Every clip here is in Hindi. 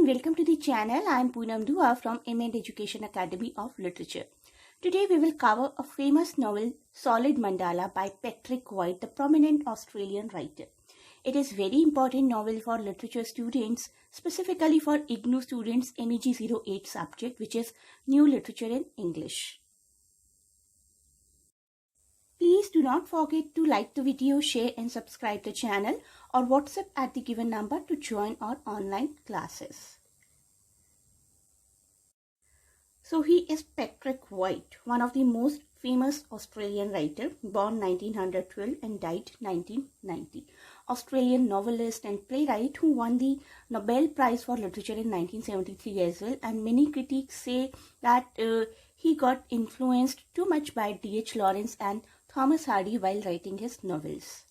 and welcome to the channel. I am Poonam Dua from M&T Education Academy of Literature. Today we will cover a famous novel, Solid Mandala by Patrick White, the prominent Australian writer. It is very important novel for literature students, specifically for IGNOU students MEG 08 subject, which is New Literature in English. Please do not forget to like the video, share and subscribe the channel or WhatsApp at the given number to join our online classes. So he is Patrick White, one of the most famous Australian writer, born 1912 and died 1990. Australian novelist and playwright who won the Nobel Prize for Literature in 1973 as well, and many critics say that he got influenced too much by D.H. Lawrence and Thomas Hardy while writing his novels.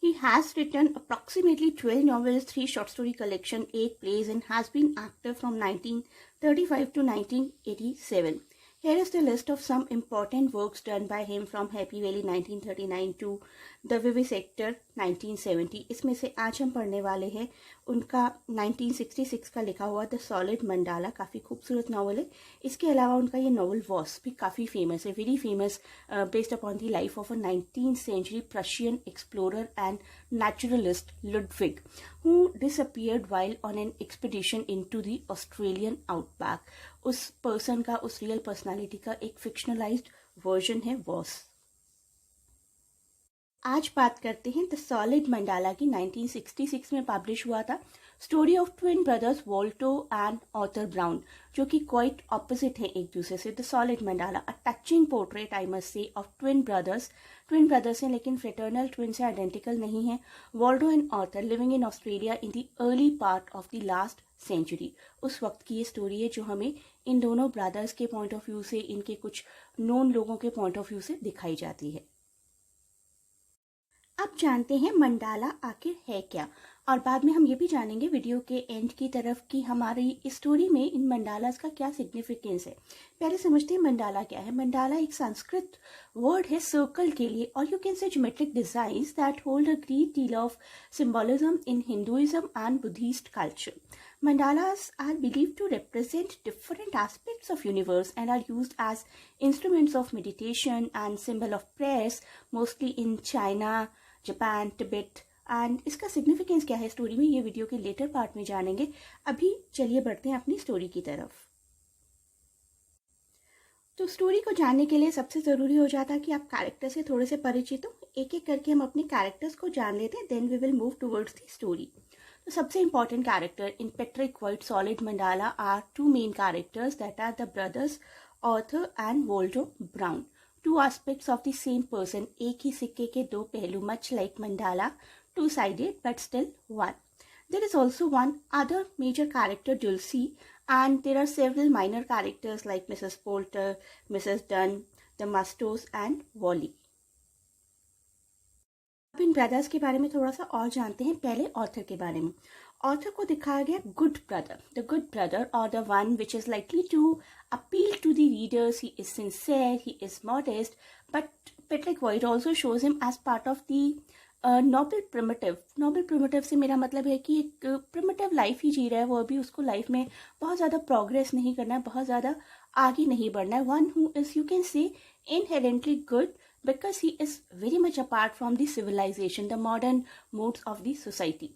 He has written approximately 12 novels, 3 short story collection, 8 plays, and has been active from 1935 to 1987. Here is the list of some important works done by him from Happy Valley 1939 to The Vivisector 1970. इसमें से आज हम पढ़ने वाले हैं उनका 1966 का लिखा हुआ द सॉलिड मंडाला, काफ़ी खूबसूरत नावल है. इसके अलावा उनका ये नावल वॉस भी काफ़ी फेमस है, very famous, based upon the life of a 19th century Prussian explorer and naturalist Ludwig, who disappeared while on an expedition into the Australian outback. उस पर्सन का, उस रियल पर्सनालिटी का एक फिक्शनलाइज्ड वर्जन है वॉस. आज बात करते हैं द सॉलिड मंडाला की. 1966 में पब्लिश हुआ था. Story of twin brothers Waldo and Arthur Brown, जो कि क्वाइट ऑपोजिट हैं एक दूसरे से. The solid mandala, a touching portrait I must say of twin brothers. Twin brothers हैं लेकिन फ्रेटर्नल ट्विन से आइडेंटिकल नहीं है. Waldo and Arthur living in Australia in the early part of the last century. उस वक्त की ये स्टोरी है जो हमें इन दोनों ब्रदर्स के पॉइंट ऑफ व्यू से, इनके कुछ नोन लोगों के पॉइंट ऑफ व्यू से दिखाई जाती है. अब जानते हैं मंडाला आखिर है क्या, और बाद में हम ये भी जानेंगे वीडियो के एंड की तरफ कि हमारी इस स्टोरी में इन मंडालास का क्या सिग्निफिकेंस है. पहले समझते हैं मंडाला क्या है. मंडाला एक संस्कृत वर्ड है सर्कल के लिए, और you can say geometric designs that hold a great deal of symbolism in Hinduism and Buddhist culture. Mandalas are believed to represent different aspects of universe and are used as instruments of meditation and symbol of prayers, mostly in China, Japan, Tibet. And इसका सिग्निफिकेंस क्या है स्टोरी में, ये वीडियो के लेटर पार्ट में जानेंगे. अभी चलिए बढ़ते हैं अपनी स्टोरी की तरफ. तो स्टोरी को जानने के लिए सबसे ज़रूरी हो जाता है कि आप कैरेक्टर से थोड़े से परिचित हो. एक एक करके हम अपने कैरेक्टर्स को जान लेते हैं, then we will move towards the story. तो सबसे important character in Patrick White solid mandala are two main characters that are the brothers Arthur and Waldo Brown. Two aspects of the same person, एक ही सिक्के के दो पहलू, much like mandala, two-sided but still one. There is also one other major character, Dulcie, and there are several minor characters like Mrs. Poulter, Mrs. Dunn, the Mustos and Wally. अब इन ब्रदर्स के बारे में थोड़ा सा और जानते हैं. पहले ऑथर के बारे में. ऑथर को दिखाया गया good brother, the good brother और the one which is likely to appeal to the readers. He is sincere, he is modest, but Patrick White also shows him as part of the noble primitive. Noble primitive से मेरा मतलब है कि एक प्रिमिटिव लाइफ ही जी रहा है वो. अभी उसको लाइफ में बहुत ज़्यादा प्रोग्रेस नहीं करना है, बहुत ज़्यादा आगे नहीं बढ़ना है. One who is, you can say, inherently good because he is very much apart from the civilization, the modern modes of the society.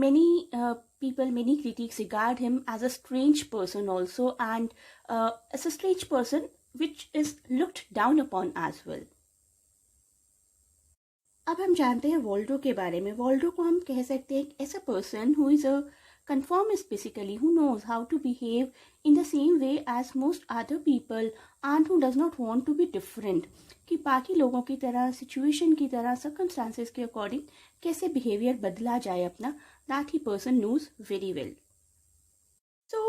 Many people, many critics regard him as a strange person also, and as a strange person which is looked down upon as well. अब हम जानते हैं वॉल्डो के बारे में. वॉल्डो को हम कह सकते हैं ऐसा person who is a conformist basically, who knows how to behave in the same way as most other people and who does not want to be different, कि बाकी लोगों की तरह, सिचुएशन की तरह, सर्कमस्टांसेस के अकॉर्डिंग कैसे बिहेवियर बदला जाए अपना, that he person knows very well. So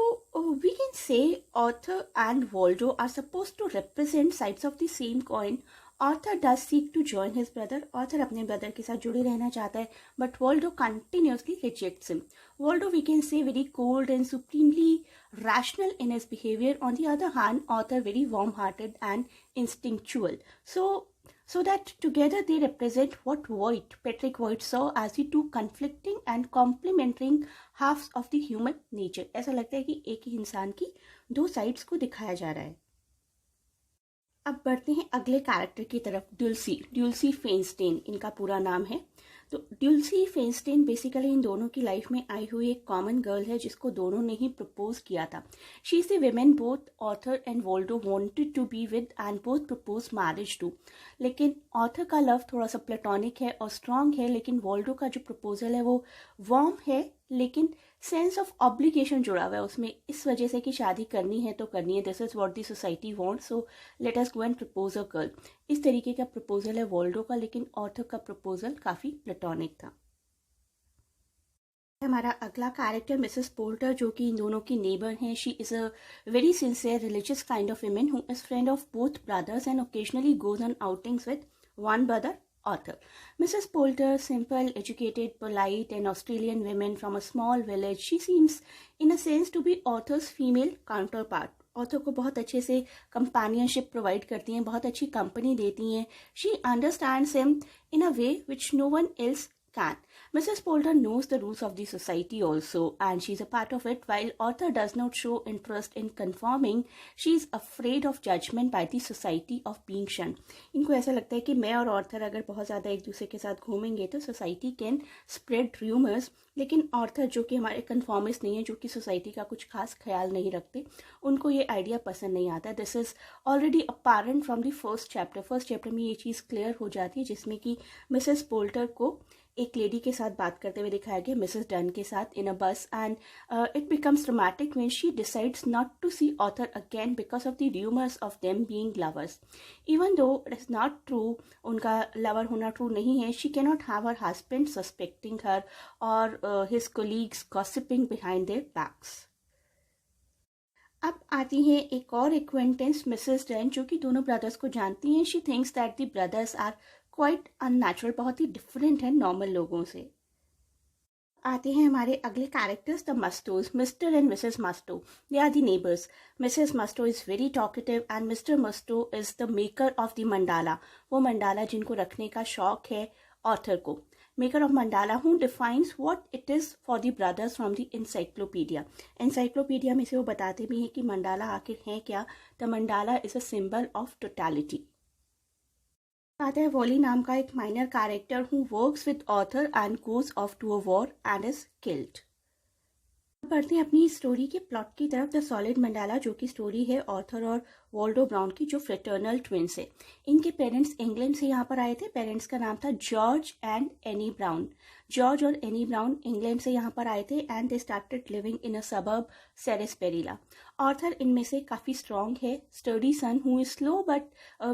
we can say Arthur and Waldo are supposed to represent sides of the same coin. Arthur does seek to join his brother. Arthur अपने ब्रदर के साथ जुड़े रहना चाहता है, but Waldo continuously rejects him. Waldo, we can say, very cold and supremely rational in his behavior. On the other hand, Arthur very warm-hearted and instinctual. So so that together they represent what Patrick Voigt saw as the two conflicting and complementing halves of the human nature. ऐसा लगता है कि एक ही इंसान की दो साइड्स को दिखाया जा रहा है. अब बढ़ते हैं अगले कैरेक्टर की तरफ, ड्यूल्सी फेनस्टेन इनका पूरा नाम है. तो ड्यूल्सी फेनस्टेन बेसिकली इन दोनों की लाइफ में आई हुई एक कॉमन गर्ल है जिसको दोनों ने ही प्रपोज किया था. She is the women both Arthur and Waldo wanted to be with and both propose marriage to. लेकिन ऑथर का लव थोड़ा सा प्लेटोनिक है और स्ट्रांग है, लेकिन वोल्डो का जो प्रपोजल है वो वार्म है, लेकिन सेंस ऑफ ऑब्लिगेशन जुड़ा हुआ है उसमें, इस वजह से कि शादी करनी है तो करनी है, this is what the society wants, so let us go and propose a girl. इस तरीके का प्रपोजल है वोल्डो का, लेकिन ऑथर का प्रपोजल काफी प्लेटोनिक था. हमारा अगला कैरेक्टर मिसेस पोल्टर, जो कि इन दोनों की नेबर हैं. She is a very sincere religious kind of woman who is friend of both brothers and occasionally goes on outings with one brother author. Mrs. Poulter, simple, educated, polite, and Australian woman from a small village, she seems in a sense to be author's female counterpart. Author को बहुत अच्छे से कंपेनियनशिप प्रोवाइड करती हैं, बहुत अच्छी कंपनी देती हैं. She understands him in a way which no one else can. Mrs. Poulter knows the rules of the society also, and she's a part of it. While author does not show interest in conforming, she's afraid of judgment by the society of being shunned. इनको ऐसा लगता है कि मैं और ऑर्थर अगर बहुत ज़्यादा एक दूसरे के साथ घूमेंगे तो सोसाइटी कैन स्प्रेड र्यूमर्स, लेकिन ऑर्थर जो कि हमारे कन्फॉर्मिस्ट नहीं है, जो कि सोसाइटी का कुछ खास ख्याल नहीं रखते, उनको ये आइडिया पसंद नहीं आता. This is already apparent from the first chapter में ये चीज़ क्लियर हो जाती है, जिसमें कि मिसेस पोल्टर को एक लेडी के साथ बात करते हुए दिखाया गया, मिसेस डन के साथ, in a bus, and it becomes dramatic when she decides not to see Arthur again because of the rumours of them being lovers. Even though it is not true, उनका लवर होना ट्रू नहीं है, she can not have her husband suspecting her और his colleagues gossiping behind their backs. अब आती हैं एक और एक्वेंटेंस मिसेस डन, जो कि दोनों ब्रदर्स को जानती हैं. She thinks that the brothers are quite unnatural, बहुत ही डिफरेंट है नॉर्मल लोगों से. आते हैं हमारे अगले characters, the Mustos, Mr and Mrs Musto. They are the neighbours. Mrs Musto is very talkative and Mr Musto is the maker of the mandala. वो मंडाला जिनको रखने का शौक है ऑथर को. Maker of mandala who defines what it is for the brothers from the encyclopaedia में से वो बताते भी हैं कि मंडाला आखिर है क्या. The mandala is a symbol of totality. आता है वॉली नाम का एक minor character who works with author and goes off to a war and is killed. बढ़ते हैं अपनी स्टोरी के प्लॉट की तरफ. द सॉलिड मंडाला, जो कि स्टोरी है ऑथर और वॉल्डो ब्राउन की, जो फ्रेटर्नल ट्विंस है. इनके पेरेंट्स इंग्लैंड से यहाँ पर आए थे. पेरेंट्स का नाम था George and Annie Brown. George और एनी ब्राउन इंग्लैंड से यहाँ पर आए थे and they started living in a suburb Sarsaparilla. Arthur इनमें से काफ़ी स्ट्रॉन्ग है, sturdy son who is slow but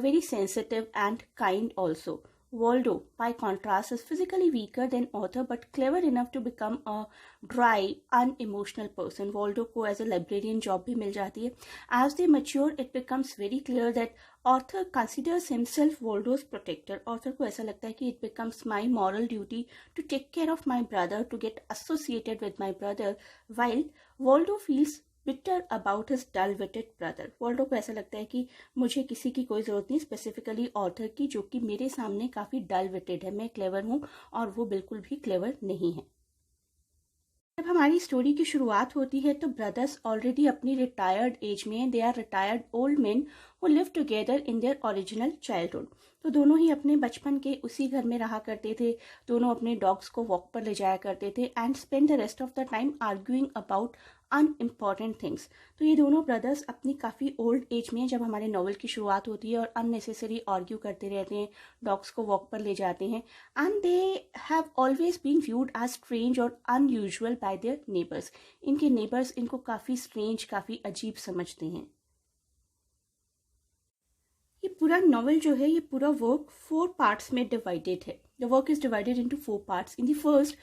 very sensitive and kind also. Waldo, by contrast, is physically weaker than author but clever enough to become a dry, unemotional person. Waldo को as a librarian job भी मिल जाती है. As they mature, it becomes very clear that author considers himself Waldo's protector. Author को ऐसा लगता है कि it becomes my moral duty to take care of my brother, to get associated with my brother, while Waldo feels bitter about his dull witted brother. Waldo को ऐसा लगता है कि मुझे किसी की कोई ज़रूरत नहीं, स्पेसिफिकली ऑथर की, जो कि मेरे सामने काफ़ी डल विटेड है. मैं क्लेवर हूँ और वो बिल्कुल भी क्लेवर नहीं है. जब हमारी स्टोरी की शुरुआत होती है तो ब्रदर्स ऑलरेडी अपनी रिटायर्ड एज में, they are retired old men who live together in their original childhood. तो दोनों ही अपने बचपन के उसी घर में रहा करते थे. दोनों अपने डॉग्स को वॉक पर ले जाया करते थे and spend the rest of the time arguing about unimportant things. तो ये दोनों ब्रदर्स अपनी काफ़ी ओल्ड एज में जब हमारे नॉवल की शुरुआत होती है और अननेसेसरी आर्ग्यू करते रहते हैं, डॉग्स को वॉक पर ले जाते हैं, and they have always been viewed as strange और अनयूजुअल बाय देयर नेबर्स. इनके नेबर्स इनको काफ़ी स्ट्रेंज, काफ़ी अजीब समझते हैं. ये पूरा नॉवल जो है, ये पूरा वर्क 4 पार्ट्स में डिवाइडेड है. The work is divided into 4 parts. In the first,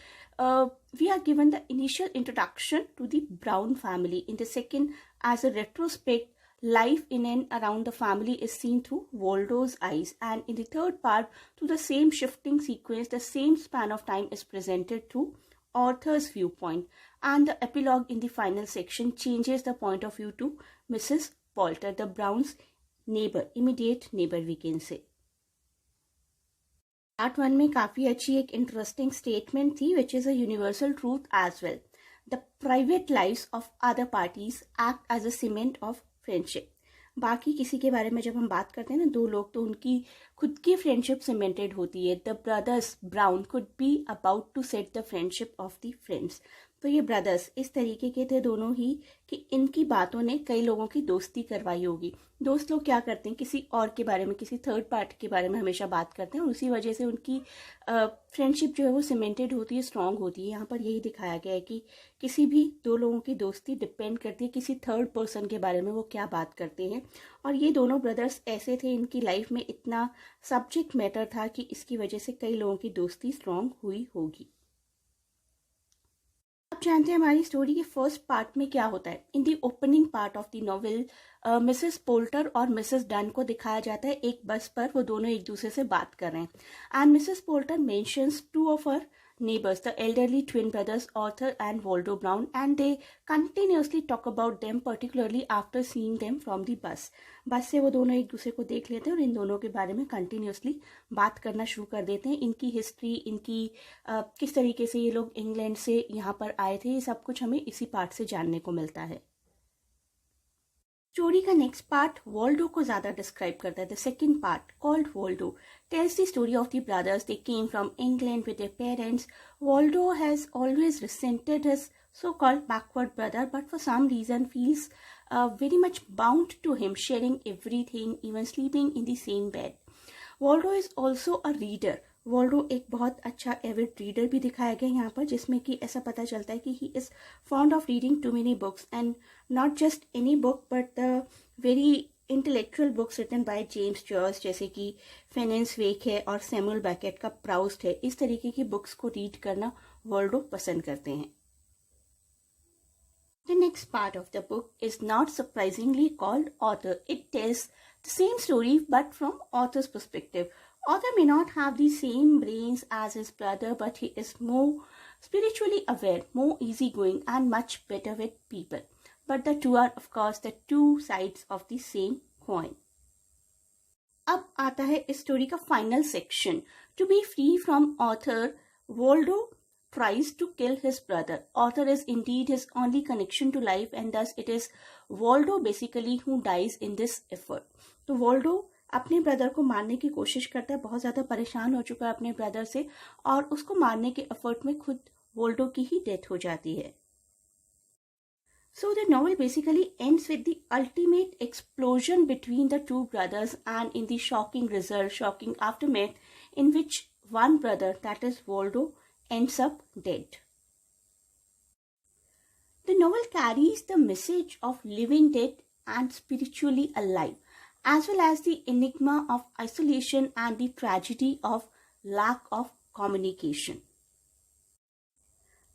we are given the initial introduction to the Brown family. In the second, as a retrospect, life in and around the family is seen through Waldo's eyes. And in the third part, through the same shifting sequence, the same span of time is presented through author's viewpoint. And the epilogue in the final section changes the point of view to Mrs. Poulter, the Brown's neighbor, immediate neighbor we can say. Part 1 में काफ़ी अच्छी एक इंटरेस्टिंग स्टेटमेंट थी which is a universal truth as well. The private lives of other parties act as a cement of friendship. बाकी किसी के बारे में जब हम बात करते हैं ना, दो लोग, तो उनकी खुद की फ्रेंडशिप सीमेंटेड होती है। The brothers Brown could be about to set the friendship of the friends. तो ये ब्रदर्स इस तरीके के थे दोनों ही कि इनकी बातों ने कई लोगों की दोस्ती करवाई होगी। दोस्त लोग क्या करते हैं, किसी और के बारे में, किसी थर्ड पार्टी के बारे में हमेशा बात करते हैं और उसी वजह से उनकी फ्रेंडशिप जो है वो सीमेंटेड होती है, स्ट्रांग होती है। यहाँ पर यही दिखाया गया है कि किसी भी दो लोगों की दोस्ती डिपेंड करती है किसी थर्ड पर्सन के बारे में वो क्या बात करते हैं। और ये दोनों ब्रदर्स ऐसे थे, इनकी लाइफ में इतना सब्जेक्ट मैटर था कि इसकी वजह से कई लोगों की दोस्ती स्ट्रांग हुई होगी। आप जानते हैं हमारी स्टोरी के फर्स्ट पार्ट में क्या होता है। In the opening part of the novel Mrs Poulter और मिसेस डन को दिखाया जाता है एक बस पर, वो दोनों एक दूसरे से बात कर रहे हैं। And Mrs Poulter mentions two of her neighbors, the elderly twin brothers Arthur and Waldo Brown, and they continuously talk about them, particularly after seeing them from the bus. बस से वो दोनों एक दूसरे को देख लेते हैं और इन दोनों के बारे में कंटिन्यूसली बात करना शुरू कर देते हैं। इनकी हिस्ट्री, इनकी किस तरीके से ये लोग इंग्लैंड से यहाँ पर आए थे, ये सब कुछ हमें इसी पार्ट से जानने को मिलता है। स्टोरी का नेक्स्ट पार्ट वॉल्डो को ज़्यादा डिस्क्राइब करता है। The second part called Waldo tells the story of the brothers. They came from England with their parents. Waldo has always resented his so-called backward brother, but for some reason feels very much bound to him, sharing everything, even sleeping in the same bed. Waldo is also a reader. Waldo एक बहुत अच्छा एविड रीडर भी दिखाया गया यहाँ पर, जिसमें कि ऐसा पता चलता है कि he is fond of reading too many books and not just any book but the very intellectual books written by James Joyce, जैसे कि फेनेंस वेक है और सैमुअल बैकेट का प्राउस्ट है। इस तरीके की बुक्स को रीड करना वॉल्डो पसंद करते हैं। The next part of the book is not surprisingly called Author. It tells the same story but from author's perspective. Author may not have the same brains as his brother, but he is more spiritually aware, more easygoing, and much better with people. But the two are, of course, the two sides of the same coin. अब आता है इस स्टोरी का final section. To be free from author, Waldo tries to kill his brother. Arthur is indeed his only connection to life, and thus it is Waldo basically who dies in this effort. तो Waldo अपने ब्रदर को मारने की कोशिश करता है, बहुत ज़्यादा परेशान हो चुका है अपने ब्रदर से, और उसको मारने के एफर्ट में खुद Waldo की ही डेथ हो जाती है। So the novel basically ends with the ultimate explosion between the two brothers, and in the shocking result, shocking aftermath, in which one brother, that is Waldo, ends up dead. The novel carries the message of living dead and spiritually alive, as well as the enigma of isolation and the tragedy of lack of communication.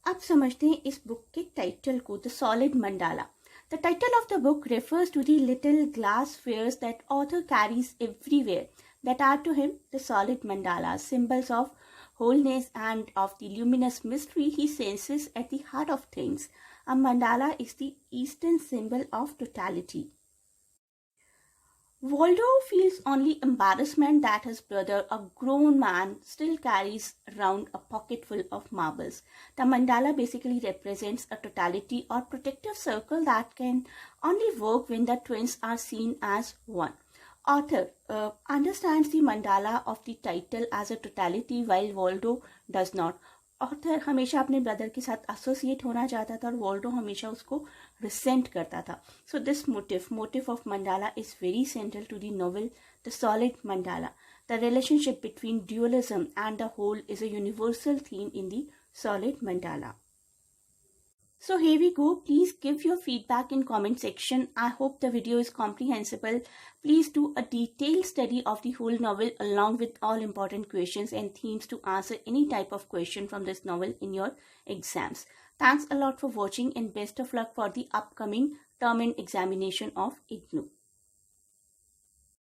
अब समझते हैं इस बुक के टाइटल को, The Solid Mandala. The title of the book refers to the little glass spheres that author carries everywhere that are to him the solid mandala, symbols of wholeness and of the luminous mystery he senses at the heart of things. A mandala is the Eastern symbol of totality. Waldo feels only embarrassment that his brother, a grown man, still carries around a pocket full of marbles. The mandala basically represents a totality or protective circle that can only work when the twins are seen as one. Author understands the mandala of the title as a totality while Waldo does not. Author हमेशा अपने ब्रदर के साथ एसोसिएट होना चाहता था और वॉल्डो हमेशा उसको रिसेंट करता था। So this motif of mandala is very central to the novel the solid Mandala. The relationship between dualism and the whole is a universal theme in the solid Mandala. So here we go. Please give your feedback in comment section. I hope the video is comprehensible. Please do a detailed study of the whole novel along with all important questions and themes to answer any type of question from this novel in your exams. Thanks a lot for watching and best of luck for the upcoming term and examination of IGNOU.